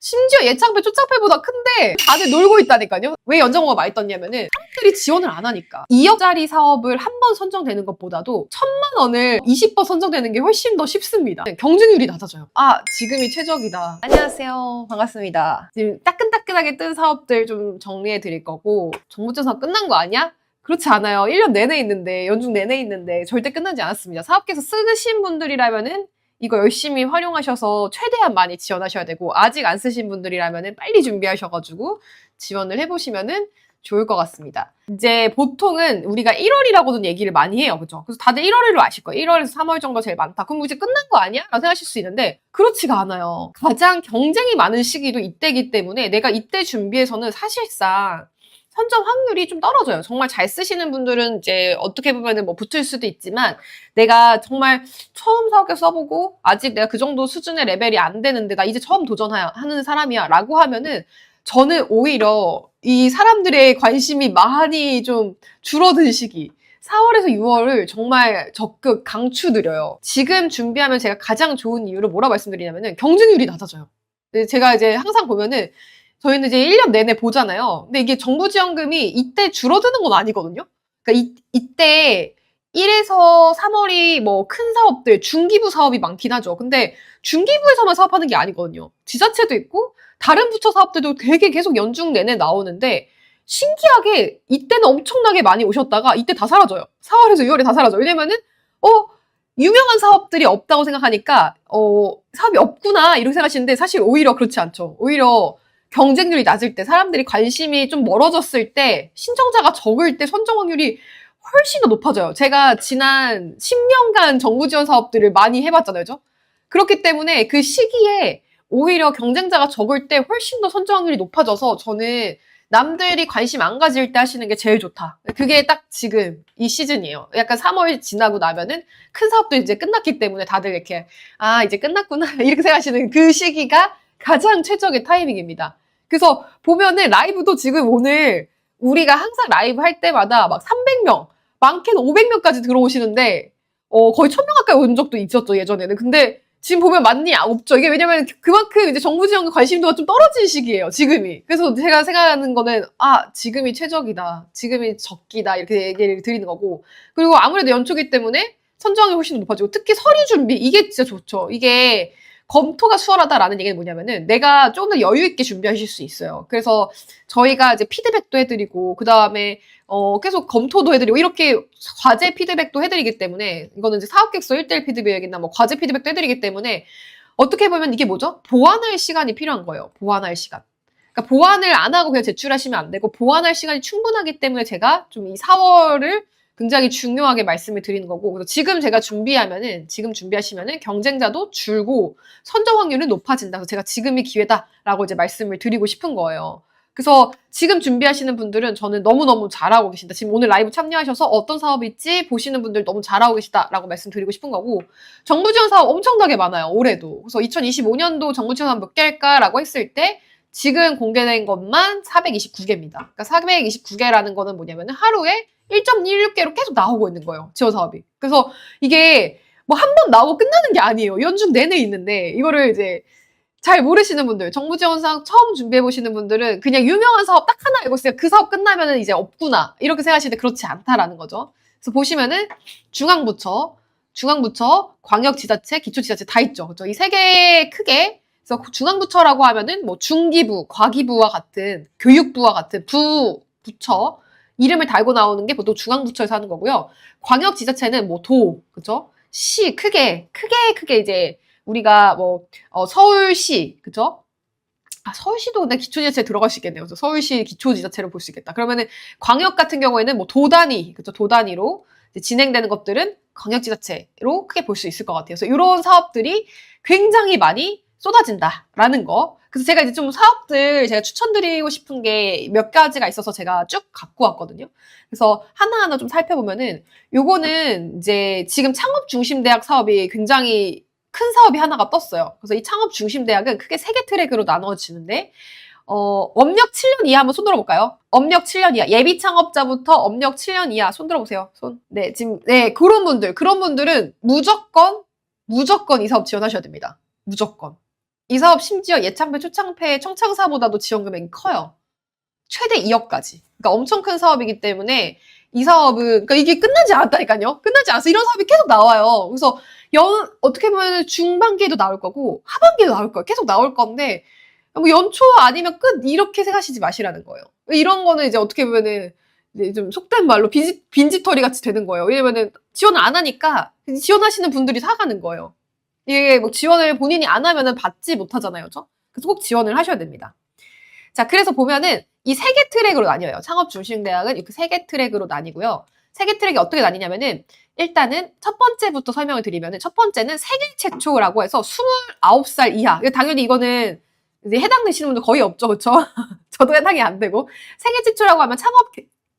심지어 예창패, 초창패보다 큰데 다들 놀고 있다니까요. 왜 연정호가 많이 떴냐면은 사람들이 지원을 안 하니까. 2억짜리 사업을 한 번 선정되는 것보다도 1,000만 원을 20번 선정되는 게 훨씬 더 쉽습니다. 경쟁률이 낮아져요. 아, 지금이 최적이다. 안녕하세요. 반갑습니다. 지금 따끈따끈하게 뜬 사업들 좀 정리해 드릴 거고, 정부전 사업 끝난 거 아니야? 그렇지 않아요. 1년 내내 있는데, 연중 내내 있는데 절대 끝나지 않았습니다. 사업계에서 쓰신 분들이라면은 이거 열심히 활용하셔서 최대한 많이 지원하셔야 되고, 아직 안 쓰신 분들이라면은 빨리 준비하셔가지고 지원을 해보시면은 좋을 것 같습니다. 이제 보통은 우리가 1월이라고는 얘기를 많이 해요. 그죠? 그래서 다들 1월로 아실 거예요. 1월에서 3월 정도 제일 많다. 그럼 이제 끝난 거 아니야? 라고 생각하실 수 있는데, 그렇지가 않아요. 가장 경쟁이 많은 시기도 이때이기 때문에 내가 이때 준비해서는 사실상 선정 확률이 좀 떨어져요. 정말 잘 쓰시는 분들은 이제 어떻게 보면은 뭐 붙을 수도 있지만, 내가 정말 처음 사업계 써보고 아직 내가 그 정도 수준의 레벨이 안 되는데 나 이제 처음 도전하는 사람이야 라고 하면은, 저는 오히려 이 사람들의 관심이 많이 좀 줄어든 시기, 4월에서 6월을 정말 적극 강추드려요. 지금 준비하면 제가 가장 좋은 이유를 뭐라고 말씀드리냐면은 경쟁률이 낮아져요. 제가 이제 항상 보면은 저희는 이제 1년 내내 보잖아요. 근데 이게 정부지원금이 이때 줄어드는 건 아니거든요. 그러니까 이때 1에서 3월이 뭐 큰 사업들, 중기부 사업이 많긴 하죠. 근데 중기부에서만 사업하는 게 아니거든요. 지자체도 있고 다른 부처 사업들도 되게 계속 연중 내내 나오는데, 신기하게 이때는 엄청나게 많이 오셨다가 이때 다 사라져요. 4월에서 6월에 다 사라져요. 왜냐면은 유명한 사업들이 없다고 생각하니까 사업이 없구나 이렇게 생각하시는데, 사실 오히려 그렇지 않죠. 오히려 경쟁률이 낮을 때, 사람들이 관심이 좀 멀어졌을 때, 신청자가 적을 때 선정 확률이 훨씬 더 높아져요. 제가 지난 10년간 정부 지원 사업들을 많이 해봤잖아요. 그죠? 그렇기 때문에 그 시기에 오히려 경쟁자가 적을 때 훨씬 더 선정 확률이 높아져서, 저는 남들이 관심 안 가질 때 하시는 게 제일 좋다. 그게 딱 지금 이 시즌이에요. 약간 3월 지나고 나면은 큰 사업도 이제 끝났기 때문에 다들 이렇게 이제 끝났구나 이렇게 생각하시는 그 시기가 가장 최적의 타이밍입니다. 그래서 보면은 라이브도 지금 오늘 우리가 항상 라이브 할 때마다 막 300명, 많게는 500명까지 들어오시는데 거의 1,000명 가까이 온 적도 있었죠, 예전에는. 근데 지금 보면 많니? 없죠. 이게 왜냐면 그만큼 이제 정부 지원 관심도가 좀 떨어진 시기예요, 지금이. 그래서 제가 생각하는 거는 지금이 최적이다, 지금이 적기다 이렇게 얘기를 드리는 거고, 그리고 아무래도 연초기 때문에 선정이 훨씬 높아지고, 특히 서류 준비, 이게 진짜 좋죠. 이게 검토가 수월하다라는 얘기는 뭐냐면은 내가 조금 더 여유 있게 준비하실 수 있어요. 그래서 저희가 이제 피드백도 해드리고, 그 다음에 계속 검토도 해드리고, 이렇게 과제 피드백도 해드리기 때문에, 이거는 이제 사업계획서 1:1 피드백이나 뭐 과제 피드백도 해드리기 때문에, 어떻게 보면 이게 뭐죠? 보완할 시간이 필요한 거예요. 보완할 시간. 그러니까 보완을 안 하고 그냥 제출하시면 안 되고, 보완할 시간이 충분하기 때문에 제가 좀 이 4월을 굉장히 중요하게 말씀을 드리는 거고, 그래서 지금 제가 지금 준비하시면은 경쟁자도 줄고 선정 확률은 높아진다. 그래서 제가 지금이 기회다라고 이제 말씀을 드리고 싶은 거예요. 그래서 지금 준비하시는 분들은 저는 너무너무 잘하고 계신다. 지금 오늘 라이브 참여하셔서 어떤 사업이 있지 보시는 분들 너무 잘하고 계시다라고 말씀드리고 싶은 거고, 정부 지원 사업 엄청나게 많아요, 올해도. 그래서 2025년도 정부 지원 사업 몇 개 할까라고 했을 때 지금 공개된 것만 429개입니다. 그러니까 429개라는 거는 뭐냐면 하루에 1.16개로 계속 나오고 있는 거예요, 지원 사업이. 그래서 이게 뭐 한 번 나오고 끝나는 게 아니에요. 연중 내내 있는데, 이거를 이제 잘 모르시는 분들, 정부 지원 사업 처음 준비해 보시는 분들은 그냥 유명한 사업 딱 하나 알고 있어요. 그 사업 끝나면은 이제 없구나 이렇게 생각하시는데, 그렇지 않다라는 거죠. 그래서 보시면은 중앙부처, 광역지자체, 기초지자체 다 있죠. 그렇죠? 이 세 개 크게. 그래서 중앙부처라고 하면은 뭐 중기부, 과기부와 같은, 교육부와 같은 부처 이름을 달고 나오는 게 보통 중앙부처에서 하는 거고요. 광역지자체는 뭐 그죠? 시, 크게 이제 우리가 뭐 서울시, 그죠? 서울시도 근데 기초지자체에 들어갈 수 있겠네요. 그래서 서울시 기초지자체로 볼 수 있겠다. 그러면은 광역 같은 경우에는 뭐 도단위, 그죠? 도단위로 이제 진행되는 것들은 광역지자체로 크게 볼 수 있을 것 같아요. 그래서 이런 사업들이 굉장히 많이 쏟아진다라는 거. 그래서 제가 이제 좀 사업들 제가 추천드리고 싶은 게 몇 가지가 있어서 제가 쭉 갖고 왔거든요. 그래서 하나하나 좀 살펴보면은, 요거는 이제 지금 창업중심대학 사업이 굉장히 큰 사업이 하나가 떴어요. 그래서 이 창업중심대학은 크게 3개 트랙으로 나눠지는데, 업력 7년 이하 한번 손 들어볼까요? 업력 7년 이하. 예비 창업자부터 업력 7년 이하. 손 들어보세요. 손. 네, 지금, 네, 그런 분들은 무조건 이 사업 지원하셔야 됩니다. 무조건. 이 사업 심지어 예창배, 초창배, 청창사보다도 지원 금액이 커요. 최대 2억까지. 그러니까 엄청 큰 사업이기 때문에 이 사업은, 그러니까 이게 끝나지 않았다니까요. 끝나지 않았어. 이런 사업이 계속 나와요. 그래서 어떻게 보면 중반기에도 나올 거고 하반기에도 나올 거예요. 계속 나올 건데 뭐 연초 아니면 끝 이렇게 생각하시지 마시라는 거예요. 이런 거는 이제 어떻게 보면은 이제 좀 속된 말로 빈집털이 같이 되는 거예요. 왜냐면은 지원을 안 하니까 지원하시는 분들이 사가는 거예요. 이게 뭐 지원을 본인이 안 하면은 받지 못하잖아요. 그죠? 그래서 꼭 지원을 하셔야 됩니다. 자, 그래서 보면은 이 세 개 트랙으로 나뉘어요. 창업중심대학은 이렇게 세 개 트랙으로 나뉘고요. 세 개 트랙이 어떻게 나뉘냐면은 일단은 첫 번째부터 설명을 드리면은 첫 번째는 세계 최초라고 해서 29살 이하. 당연히 이거는 이제 해당되시는 분들 거의 없죠. 그쵸? 저도 해당이 안 되고. 세계 최초라고 하면 창업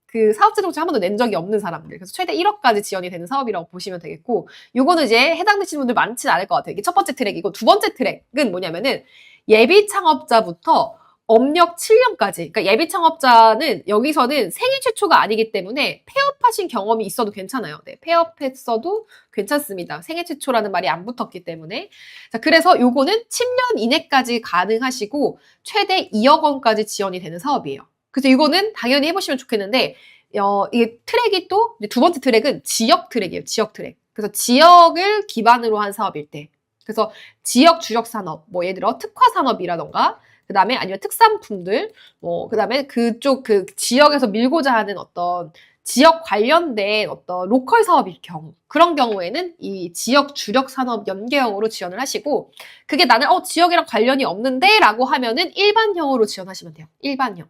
그 사업자 한 번도 낸 적이 없는 사람들. 그래서 최대 1억까지 지원이 되는 사업이라고 보시면 되겠고, 요거는 이제 해당되시는 분들 많지는 않을 것 같아요. 이게 첫 번째 트랙이고, 두 번째 트랙은 뭐냐면은 예비 창업자부터 업력 7년까지. 그러니까 예비 창업자는 여기서는 생애 최초가 아니기 때문에 폐업하신 경험이 있어도 괜찮아요. 네, 폐업했어도 괜찮습니다. 생애 최초라는 말이 안 붙었기 때문에. 자, 그래서 요거는 10년 이내까지 가능하시고 최대 2억 원까지 지원이 되는 사업이에요. 그래서 이거는 당연히 해보시면 좋겠는데, 이게 트랙이 또, 두 번째 트랙은 지역 트랙이에요. 지역 트랙. 그래서 지역을 기반으로 한 사업일 때. 그래서 지역 주력 산업, 뭐 예를 들어 특화 산업이라던가, 그 다음에 아니면 특산품들, 뭐, 그 다음에 그쪽 그 지역에서 밀고자 하는 어떤 지역 관련된 어떤 로컬 사업일 경우, 그런 경우에는 이 지역 주력 산업 연계형으로 지원을 하시고, 그게 나는, 지역이랑 관련이 없는데? 라고 하면은 일반형으로 지원하시면 돼요. 일반형.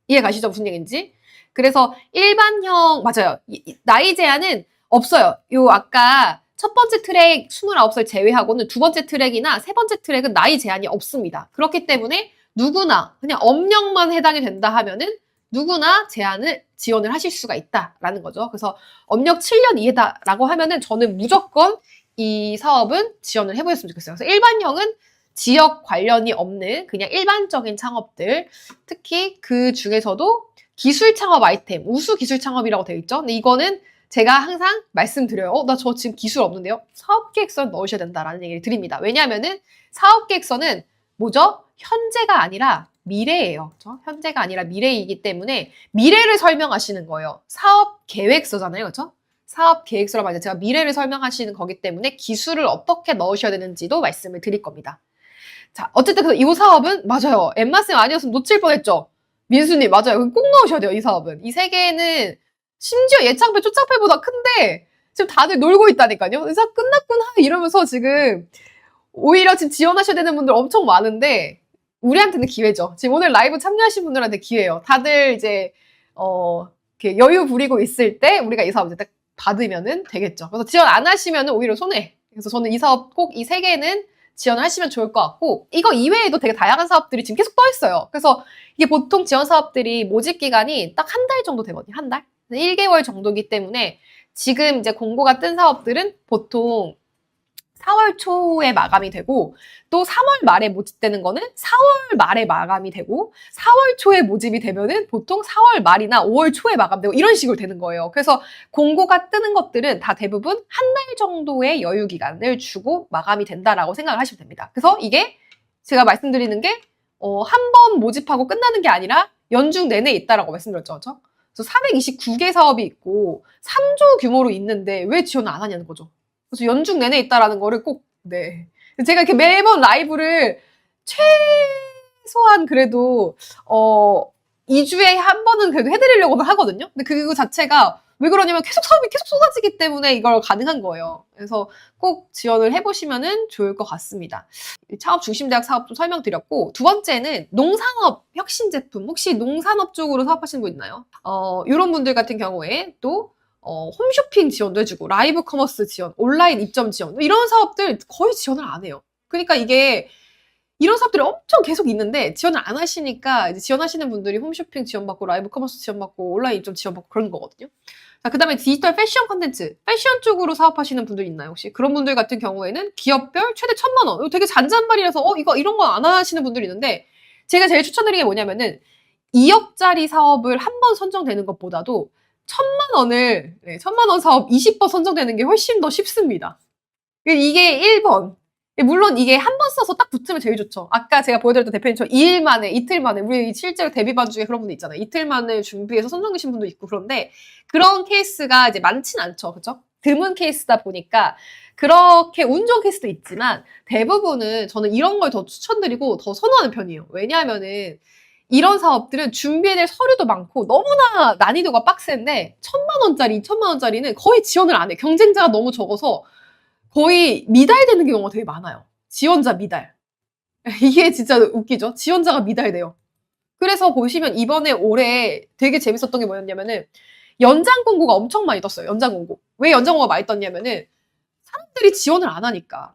이해 가시죠? 무슨 얘기인지? 그래서 일반형, 맞아요. 나이 제한은 없어요. 아까 첫 번째 트랙 29살 제외하고는 두 번째 트랙이나 세 번째 트랙은 나이 제한이 없습니다. 그렇기 때문에 누구나 그냥 업력만 해당이 된다 하면은 누구나 지원을 하실 수가 있다라는 거죠. 그래서 업력 7년 이하다라고 하면은 저는 무조건 이 사업은 지원을 해보셨으면 좋겠어요. 그래서 일반형은 지역 관련이 없는 그냥 일반적인 창업들, 특히 그 중에서도 기술 창업 아이템, 우수 기술 창업이라고 되어 있죠. 근데 이거는 제가 항상 말씀드려요. 나 저 지금 기술 없는데요? 사업계획서에 넣으셔야 된다라는 얘기를 드립니다. 왜냐하면은 사업계획서는 뭐죠? 현재가 아니라 미래예요. 그렇죠? 현재가 아니라 미래이기 때문에 미래를 설명하시는 거예요. 사업계획서잖아요. 그렇죠? 사업계획서라고 하죠. 제가 미래를 설명하시는 거기 때문에 기술을 어떻게 넣으셔야 되는지도 말씀을 드릴 겁니다. 자, 어쨌든 그래서 이 사업은 맞아요. 엠마쌤 아니었으면 놓칠 뻔했죠. 민수님 맞아요. 꼭 넣으셔야 돼요. 이 사업은. 이 세 개는 심지어 예창배, 초창배보다 큰데 지금 다들 놀고 있다니까요. 그래서 끝났구나 이러면서 지금 오히려 지금 지원하셔야 되는 분들 엄청 많은데 우리한테는 기회죠. 지금 오늘 라이브 참여하신 분들한테 기회예요. 다들 이제 이렇게 여유 부리고 있을 때 우리가 이 사업 이제 딱 받으면은 되겠죠. 그래서 지원 안 하시면은 오히려 손해. 그래서 저는 이 사업 꼭 이 세 개는 지원을 하시면 좋을 것 같고, 이거 이외에도 되게 다양한 사업들이 지금 계속 떠 있어요. 그래서 이게 보통 지원 사업들이 모집 기간이 딱 한 달 정도 되거든요. 한 달? 1개월 정도이기 때문에 지금 이제 공고가 뜬 사업들은 보통 4월 초에 마감이 되고, 또 3월 말에 모집되는 거는 4월 말에 마감이 되고, 4월 초에 모집이 되면은 보통 4월 말이나 5월 초에 마감되고 이런 식으로 되는 거예요. 그래서 공고가 뜨는 것들은 다 대부분 한 달 정도의 여유 기간을 주고 마감이 된다라고 생각을 하시면 됩니다. 그래서 이게 제가 말씀드리는 게 한 번 모집하고 끝나는 게 아니라 연중 내내 있다라고 말씀드렸죠. 그렇죠? 그래서 429개 사업이 있고 3조 규모로 있는데 왜 지원을 안 하냐는 거죠. 그래서 연중 내내 있다라는 거를 꼭, 네. 제가 이렇게 매번 라이브를 최소한 그래도, 2주에 한 번은 그래도 해드리려고는 하거든요. 근데 그거 자체가 왜 그러냐면 계속 사업이 계속 쏟아지기 때문에 이걸 가능한 거예요. 그래서 꼭 지원을 해보시면은 좋을 것 같습니다. 창업 중심대학 사업 좀 설명드렸고, 두 번째는 농산업 혁신 제품. 혹시 농산업 쪽으로 사업하시는 분 있나요? 이런 분들 같은 경우에 또 홈쇼핑 지원도 해주고 라이브 커머스 지원, 온라인 입점 지원 이런 사업들 거의 지원을 안 해요. 그러니까 이게 이런 사업들이 엄청 계속 있는데 지원을 안 하시니까 이제 지원하시는 분들이 홈쇼핑 지원받고 라이브 커머스 지원받고 온라인 입점 지원받고 그런 거거든요. 자, 그 다음에 디지털 패션 컨텐츠, 패션 쪽으로 사업하시는 분들 있나요? 혹시 그런 분들 같은 경우에는 기업별 최대 1,000만 원. 이거 되게 잔잔말이라서 이런 거 안 하시는 분들이 있는데 제가 제일 추천드리는 게 뭐냐면은 2억짜리 사업을 한 번 선정되는 것보다도 1,000만 원 사업 20번 선정되는 게 훨씬 더 쉽습니다. 이게 1번. 물론 이게 한 번 써서 딱 붙으면 제일 좋죠. 아까 제가 보여드렸던 대표님처럼 2일 만에, 이틀 만에, 우리 실제로 데뷔반 중에 그런 분들 있잖아요. 이틀 만에 준비해서 선정되신 분도 있고 그런데 그런 케이스가 이제 많진 않죠. 그죠? 드문 케이스다 보니까 그렇게 운 좋은 케이스도 있지만 대부분은 저는 이런 걸 더 추천드리고 더 선호하는 편이에요. 왜냐하면은 이런 사업들은 준비해야 될 서류도 많고 너무나 난이도가 빡센데 1,000만 원짜리, 2,000만 원짜리는 거의 지원을 안 해. 경쟁자가 너무 적어서 거의 미달되는 경우가 되게 많아요. 지원자 미달. 이게 진짜 웃기죠? 지원자가 미달돼요. 그래서 보시면 이번에 올해 되게 재밌었던 게 뭐였냐면은 연장 공고가 엄청 많이 떴어요. 연장 공고. 왜 연장 공고가 많이 떴냐면은 사람들이 지원을 안 하니까.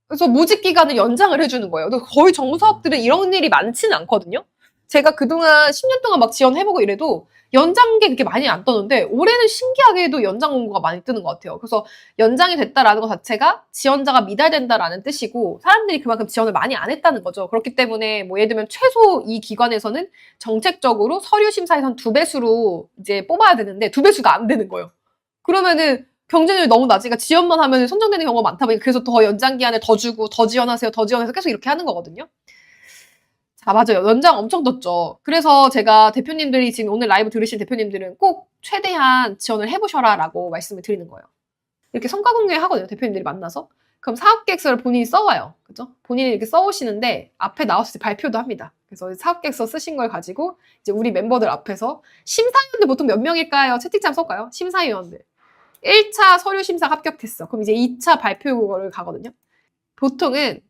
그래서 모집 기간을 연장을 해주는 거예요. 거의 정부사업들은 이런 일이 많지는 않거든요. 제가 그동안 10년 동안 막 지원해보고 이래도 연장계 그렇게 많이 안 떴는데 올해는 신기하게도 연장 공고가 많이 뜨는 것 같아요. 그래서 연장이 됐다라는 것 자체가 지원자가 미달된다라는 뜻이고 사람들이 그만큼 지원을 많이 안 했다는 거죠. 그렇기 때문에 뭐 예를 들면 최소 이 기관에서는 정책적으로 서류 심사에선 2배수로 이제 뽑아야 되는데 2배수가 안 되는 거예요. 그러면은 경쟁률이 너무 낮으니까 지원만 하면 선정되는 경우가 많다 보니까 그래서 더 연장 기한을 더 주고 더 지원하세요, 더 지원해서 계속 이렇게 하는 거거든요. 자, 맞아요. 연장 엄청 떴죠. 그래서 제가 대표님들이 지금 오늘 라이브 들으신 대표님들은 꼭 최대한 지원을 해보셔라라고 말씀을 드리는 거예요. 이렇게 성과 공개 하거든요. 대표님들이 만나서. 그럼 사업계획서를 본인이 써와요. 그죠? 본인이 이렇게 써오시는데 앞에 나왔을 때 발표도 합니다. 그래서 사업계획서 쓰신 걸 가지고 이제 우리 멤버들 앞에서 심사위원들 보통 몇 명일까요? 채팅창 써볼까요? 심사위원들. 1차 서류 심사 합격했어. 그럼 이제 2차 발표를 가거든요. 보통은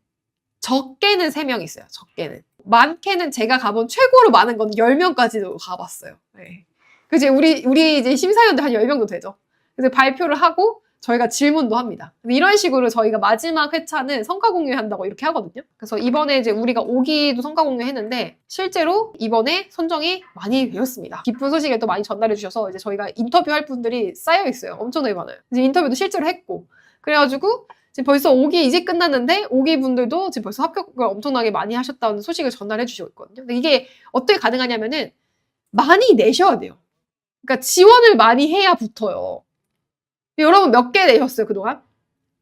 적게는 3명 있어요. 적게는. 많게는 제가 가본 최고로 많은 건 10명까지도 가봤어요. 네. 그치, 우리 이제 심사위원들 한 10명도 되죠. 그래서 발표를 하고 저희가 질문도 합니다. 이런 식으로 저희가 마지막 회차는 성과 공유한다고 이렇게 하거든요. 그래서 이번에 이제 우리가 5기도 성과 공유했는데 실제로 이번에 선정이 많이 되었습니다. 기쁜 소식을 또 많이 전달해 주셔서 이제 저희가 인터뷰할 분들이 쌓여 있어요. 엄청나게 많아요. 이제 인터뷰도 실제로 했고 그래가지고 지금 벌써 5기 이제 끝났는데 5기 분들도 지금 벌써 합격을 엄청나게 많이 하셨다는 소식을 전달해 주시고 있거든요. 근데 이게 어떻게 가능하냐면은 많이 내셔야 돼요. 그러니까 지원을 많이 해야 붙어요. 여러분 몇 개 내셨어요, 그동안?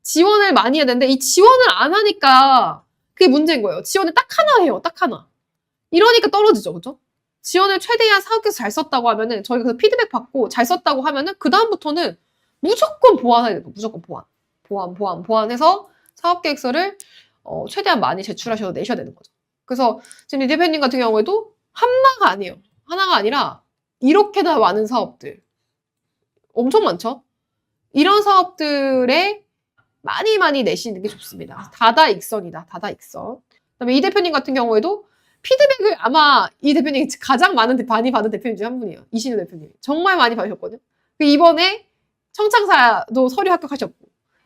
지원을 많이 해야 되는데 이 지원을 안 하니까 그게 문제인 거예요. 지원을 딱 하나 해요, 딱 하나. 이러니까 떨어지죠, 그죠? 지원을 최대한 사업계에서 잘 썼다고 하면은 저희가 그 피드백 받고 잘 썼다고 하면은 그 다음부터는 무조건 보완해야 돼요, 무조건 보완. 보완해서 사업계획서를 최대한 많이 제출하셔서 내셔야 되는 거죠. 그래서 지금 이 대표님 같은 경우에도 하나가 아니에요. 하나가 아니라 이렇게나 많은 사업들. 엄청 많죠? 이런 사업들에 많이 내시는 게 좋습니다. 다다익선이다. 다다익선. 그다음에 이 대표님 같은 경우에도 피드백을 아마 이 대표님이 가장 많이 받은 대표님 중에 한 분이에요. 이신우 대표님이. 정말 많이 받으셨거든요. 이번에 청창사도 서류 합격하셨고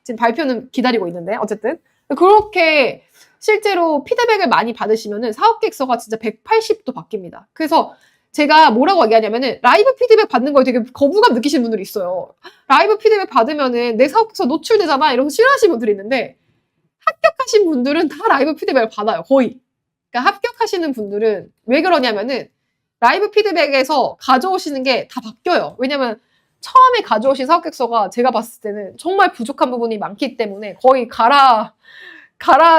지금 발표는 기다리고 있는데 어쨌든 그렇게 실제로 피드백을 많이 받으시면은 사업계획서가 진짜 180도 바뀝니다. 그래서 제가 뭐라고 얘기하냐면은 라이브 피드백 받는 거에 되게 거부감 느끼시는 분들이 있어요. 라이브 피드백 받으면은 내 사업계획서 노출되잖아 이러면서 싫어하시는 분들이 있는데 합격하신 분들은 다 라이브 피드백을 받아요. 거의. 그러니까 합격하시는 분들은 왜 그러냐면은 라이브 피드백에서 가져오시는 게 다 바뀌어요. 왜냐면 처음에 가져오신 사업계획서가 제가 봤을 때는 정말 부족한 부분이 많기 때문에 거의 갈아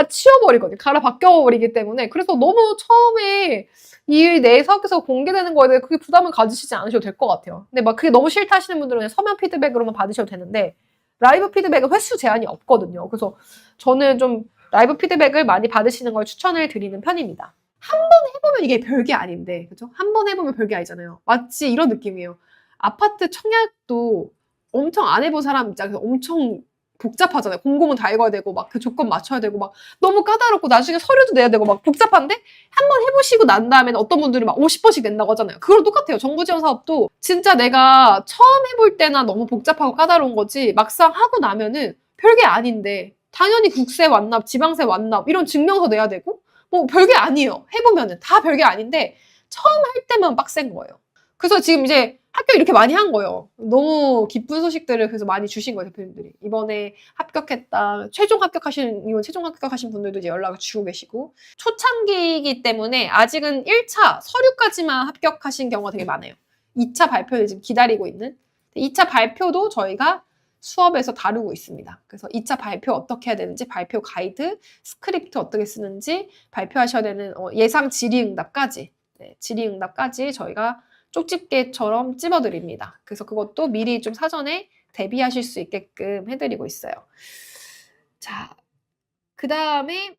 치워버리거든요. 갈아 바뀌어버리기 때문에. 그래서 너무 처음에 이 내 사업계획서가 공개되는 거에 대해 그게 부담을 가지시지 않으셔도 될 것 같아요. 근데 막 그게 너무 싫다 하시는 분들은 서면 피드백으로만 받으셔도 되는데 라이브 피드백은 횟수 제한이 없거든요. 그래서 저는 좀 라이브 피드백을 많이 받으시는 걸 추천을 드리는 편입니다. 한 번 해보면 이게 별게 아닌데, 그죠? 한 번 해보면 별게 아니잖아요. 마치 이런 느낌이에요. 아파트 청약도 엄청 안 해본 사람 입장에서 엄청 복잡하잖아요. 공고문 다 읽어야 되고 막 그 조건 맞춰야 되고 막 너무 까다롭고 나중에 서류도 내야 되고 막 복잡한데 한 번 해보시고 난 다음에는 어떤 분들은 막 50번씩 낸다고 하잖아요. 그거랑 똑같아요. 정부 지원 사업도 진짜 내가 처음 해볼 때나 너무 복잡하고 까다로운 거지 막상 하고 나면은 별게 아닌데 당연히 국세 완납, 지방세 완납 이런 증명서 내야 되고 뭐 별게 아니에요. 해보면은 다 별게 아닌데 처음 할 때만 빡센 거예요. 그래서 지금 이제 합격 이렇게 많이 한 거예요. 너무 기쁜 소식들을 그래서 많이 주신 거예요, 대표님들이. 이번에 합격했다. 최종 합격하신 분들도 이제 연락을 주고 계시고. 초창기이기 때문에 아직은 1차 서류까지만 합격하신 경우가 되게 많아요. 2차 발표를 지금 기다리고 있는. 2차 발표도 저희가 수업에서 다루고 있습니다. 그래서 2차 발표 어떻게 해야 되는지, 발표 가이드, 스크립트 어떻게 쓰는지, 발표하셔야 되는 예상 질의응답까지, 네, 질의응답까지 저희가 쪽집게처럼 찝어드립니다. 그래서 그것도 미리 좀 사전에 대비하실 수 있게끔 해드리고 있어요. 자, 그 다음에